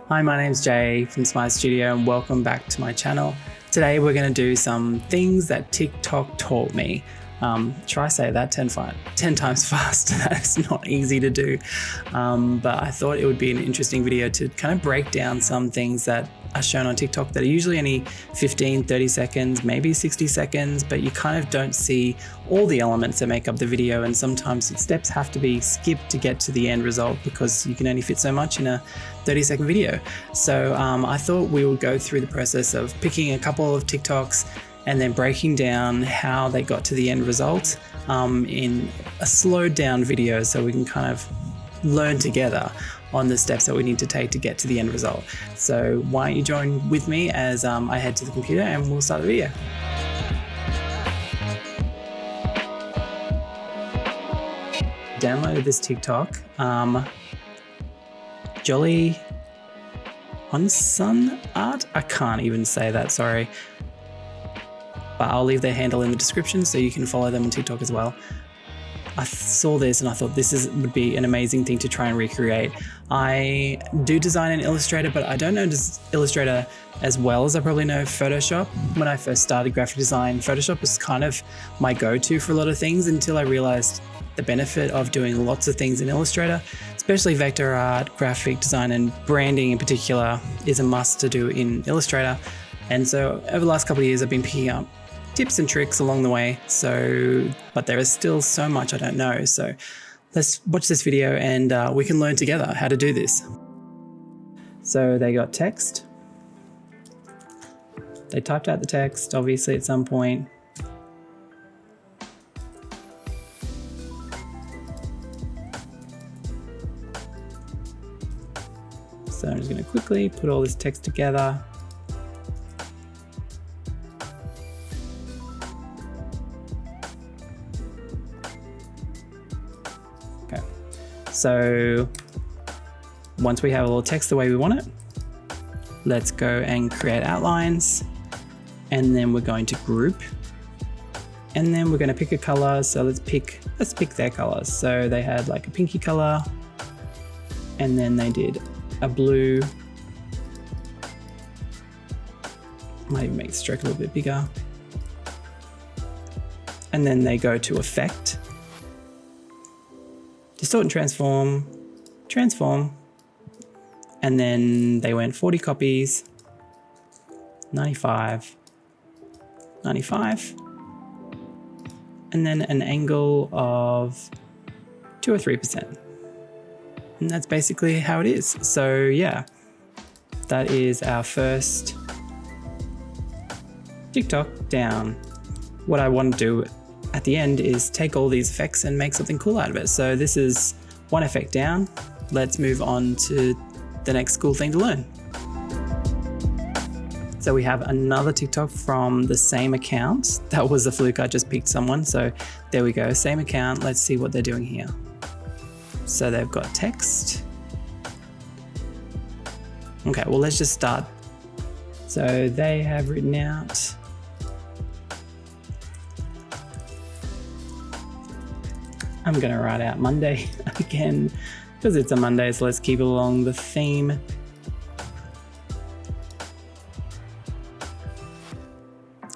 Hi, my name's Jay from Smile Studio and welcome back to my channel. Today we're going to do some things that TikTok taught me. Try say that 10 times fast. That's not easy to do. But I thought it would be an interesting video to kind of break down some things that are shown on TikTok that are usually only 15, 30 seconds, maybe 60 seconds, but you kind of don't see all the elements that make up the video, and sometimes steps have to be skipped to get to the end result because you can only fit so much in a 30-second video. So I thought we would go through the process of picking a couple of TikToks and then breaking down how they got to the end result in a slowed down video so we can kind of learn together on the steps that we need to take to get to the end result. So why don't you join with me as I head to the computer and we'll start the video. Downloaded this TikTok, Jolly Hunsun Art? I can't even say that, sorry. But I'll leave their handle in the description so you can follow them on TikTok as well. I saw this and I thought this would be an amazing thing to try and recreate. I do design in Illustrator, but I don't know Illustrator as well as I probably know Photoshop. When I first started graphic design, Photoshop was kind of my go-to for a lot of things until I realized the benefit of doing lots of things in Illustrator, especially vector art, graphic design, and branding in particular is a must to do in Illustrator. And so over the last couple of years, I've been picking up tips and tricks along the way. But there is still so much I don't know. So let's watch this video and we can learn together how to do this. So they got text. They typed out the text, obviously, at some point. So I'm just going to quickly put all this text together. So once we have all the text the way we want it, let's go and create outlines, and then we're going to group, and then we're going to pick a color. So let's pick their colors. So they had like a pinky color, and then they did a blue. Might even make the stroke a little bit bigger. And then they go to effect. Distort and transform, and then they went 40 copies, 95, 95, and then an angle of 2 or 3%. And that's basically how it is. So yeah, that is our first TikTok down. What I want to do at the end is take all these effects and make something cool out of it. So this is one effect down. Let's move on to the next cool thing to learn. So we have another TikTok from the same account. That was a fluke, I just picked someone. So there we go, same account. Let's see what they're doing here. So they've got text. Okay, well, let's just start. So they have written out, I'm going to write out Monday again because it's a Monday, so let's keep it along the theme.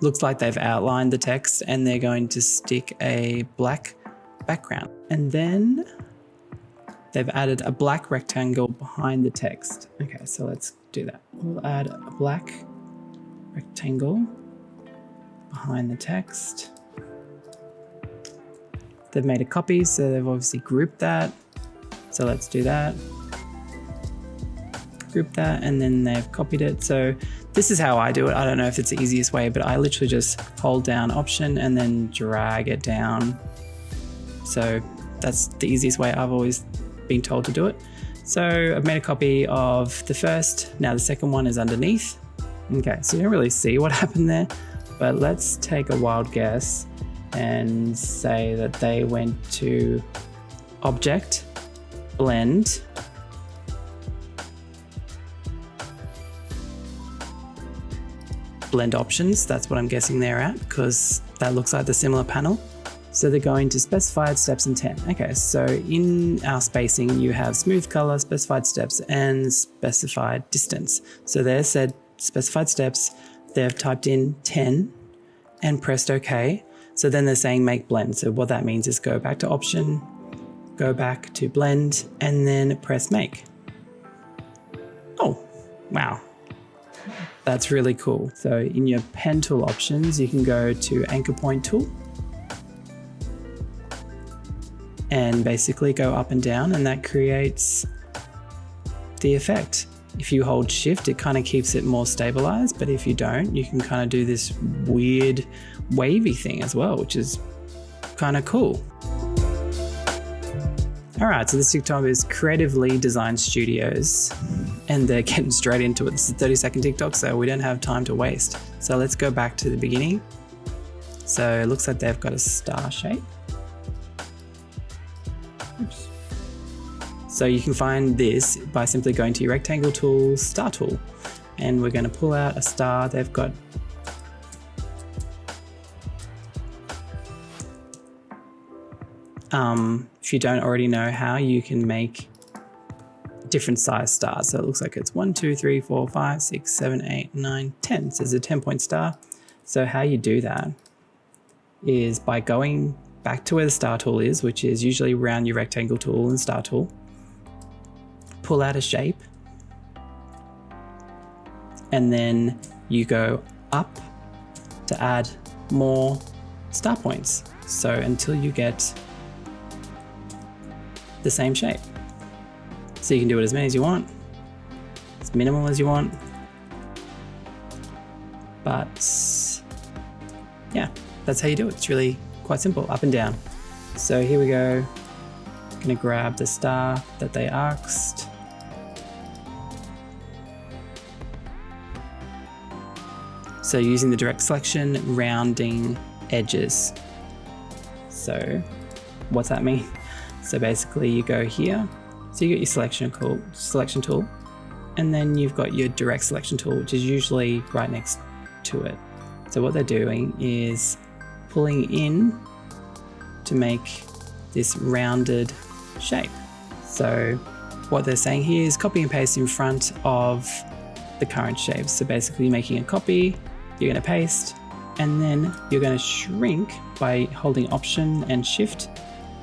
Looks like they've outlined the text and they're going to stick a black background. And then they've added a black rectangle behind the text. Okay, so let's do that. We'll add a black rectangle behind the text. They've made a copy, so they've obviously grouped that. So let's do that. Group that, and then they've copied it. So this is how I do it. I don't know if it's the easiest way, but I literally just hold down Option and then drag it down. So that's the easiest way I've always been told to do it. So I've made a copy of the first. Now the second one is underneath. Okay, so you don't really see what happened there, but let's take a wild guess and say that they went to Object, Blend, Blend Options. That's what I'm guessing they're at because that looks like the similar panel. So they're going to specified steps and 10. Okay, so in our spacing, you have smooth color, specified steps, and specified distance. So they said specified steps, they've typed in 10 and pressed OK. So then they're saying make blend. So what that means is go back to option, go back to blend, and then press make. Oh, wow. That's really cool. So in your pen tool options, you can go to anchor point tool and basically go up and down, and that creates the effect. If you hold shift, it kind of keeps it more stabilized, but if you don't, you can kind of do this weird wavy thing as well, which is kind of cool. All right, so this TikTok is Creatively Designed Studios, and they're getting straight into it. This is a 30-second TikTok, so we don't have time to waste. So let's go back to the beginning. So it looks like they've got a star shape. Oops. So you can find this by simply going to your rectangle tool, star tool, and we're going to pull out a star. They've got if you don't already know how, you can make different size stars. So it looks like it's 1, 2, 3, 4, 5, 6, 7, 8, 9, 10. So it's a 10-point star. So how you do that is by going back to where the star tool is, which is usually around your rectangle tool and star tool. Pull out a shape, and then you go up to add more star points. So until you get the same shape. So you can do it as many as you want, as minimal as you want, but yeah, that's how you do it. It's really quite simple, up and down. So here we go. I'm gonna grab the star that they asked. So using the direct selection, rounding edges. So what's that mean? So basically you go here, so you get your selection tool, and then you've got your direct selection tool, which is usually right next to it. So what they're doing is pulling in to make this rounded shape. So what they're saying here is copy and paste in front of the current shape. So basically making a copy, you're going to paste, and then you're going to shrink by holding option and shift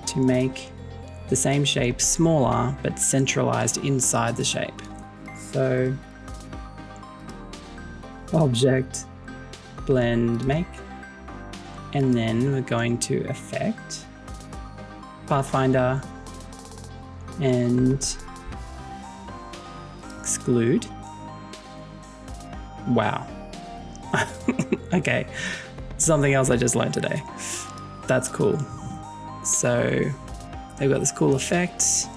to make the same shape smaller but centralized inside the shape. So object, blend, make, and then we're going to effect, pathfinder, and exclude. Wow. Okay, something else I just learned today. That's cool. So they've got this cool effect,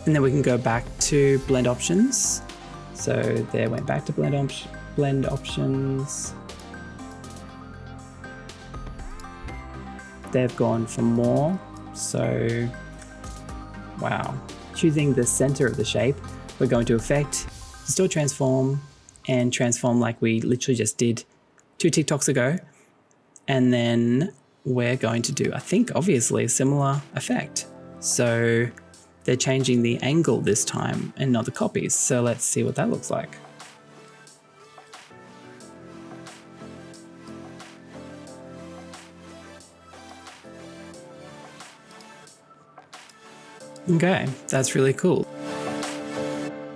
and then we can go back to blend options. So they went back to blend options. They've gone for more. So wow, choosing the center of the shape, we're going to effect, distort transform, and transform like we literally just did 2 TikToks ago. And then we're going to do, I think, obviously a similar effect. So they're changing the angle this time and not the copies. So let's see what that looks like. Okay, that's really cool.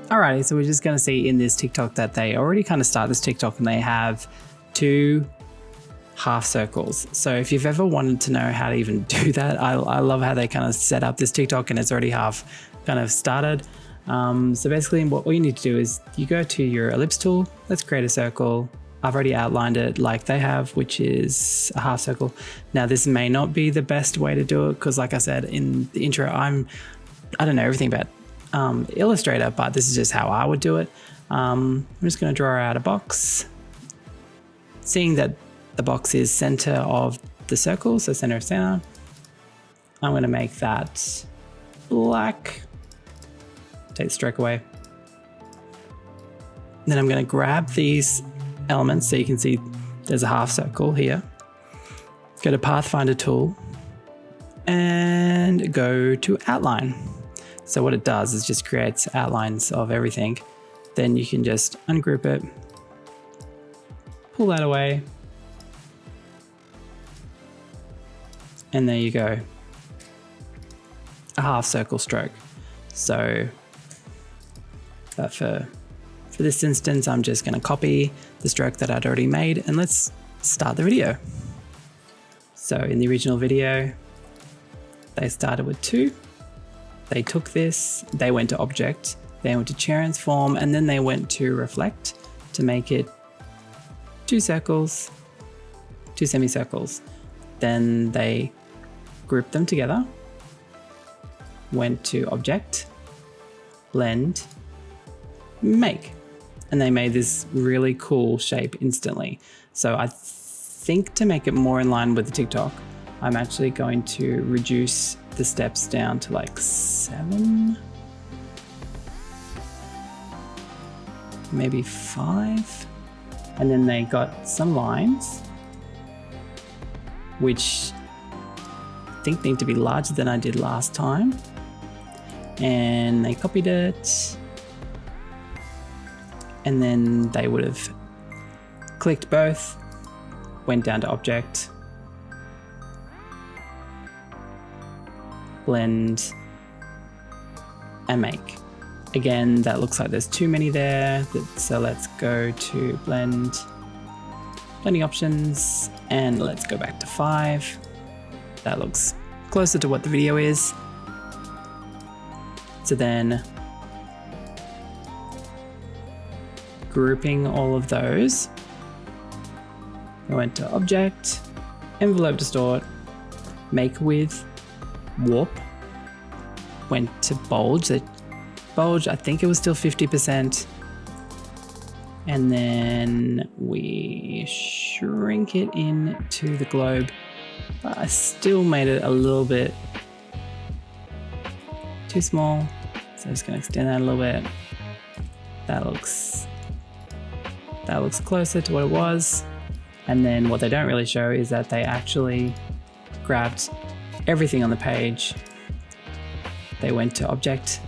Alrighty, so we're just going to see in this TikTok that they already kind of start this TikTok and they have 2 half circles. So if you've ever wanted to know how to even do that, I love how they kind of set up this TikTok and it's already half kind of started. So basically what all you need to do is you go to your ellipse tool, let's create a circle. I've already outlined it like they have, which is a half circle. Now this may not be the best way to do it because like I said in the intro, I don't know everything about Illustrator, but this is just how I would do it. I'm just going to draw out a box. Seeing that the box is center of the circle, so center of center, I'm going to make that black. Take the stroke away. Then I'm going to grab these elements so you can see there's a half circle here. Go to Pathfinder tool, and go to outline. So what it does is just creates outlines of everything. Then you can just ungroup it, pull that away, and there you go, a half circle stroke. So, but for this instance, I'm just going to copy the stroke that I'd already made, and let's start the video. So in the original video, they started with 2. They took this, they went to object, they went to transform, and then they went to reflect to make it 2 circles, 2 semicircles. Then they grouped them together, went to object, blend, make, and they made this really cool shape instantly. So I think to make it more in line with the TikTok, I'm actually going to reduce the steps down to like 7, maybe 5. And then they got some lines, which I think need to be larger than I did last time. And they copied it. And then they would have clicked both, went down to object, blend, and make. Again, that looks like there's too many there, so let's go to blending options, and let's go back to 5. That looks closer to what the video is. So then grouping all of those, I went to object, envelope distort, make with, warp, went to bulge. I think it was still 50%. And then we shrink it into the globe. But I still made it a little bit too small. So I'm just gonna extend that a little bit. That looks closer to what it was. And then what they don't really show is that they actually grabbed everything on the page. They went to object,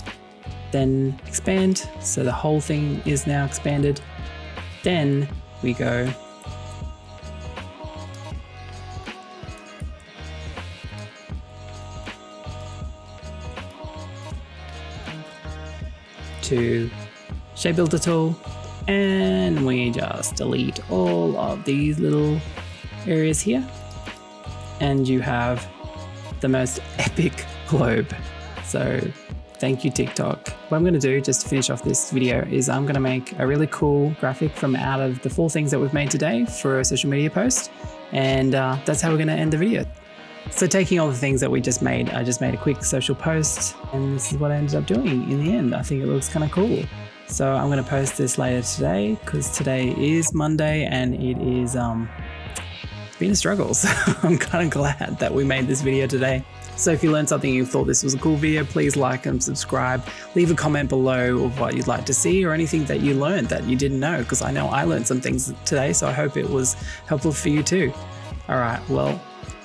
then expand. So the whole thing is now expanded. Then we go to shape builder tool, and we just delete all of these little areas here, and you have the most epic globe. So thank you, TikTok. What I'm going to do just to finish off this video is I'm going to make a really cool graphic from out of the 4 things that we've made today for a social media post, and that's how we're going to end the video. So taking all the things that we just made, I just made a quick social post, and this is what I ended up doing in the end. I think it looks kind of cool. So I'm going to post this later today because today is Monday and it is been a struggle. So I'm kind of glad that we made this video today. So if you learned something and you thought this was a cool video, please like and subscribe. Leave a comment below of what you'd like to see or anything that you learned that you didn't know, because I know I learned some things today, so I hope it was helpful for you too. All right, well,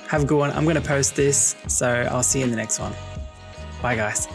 have a good one. I'm going to post this, so I'll see you in the next one. Bye, guys.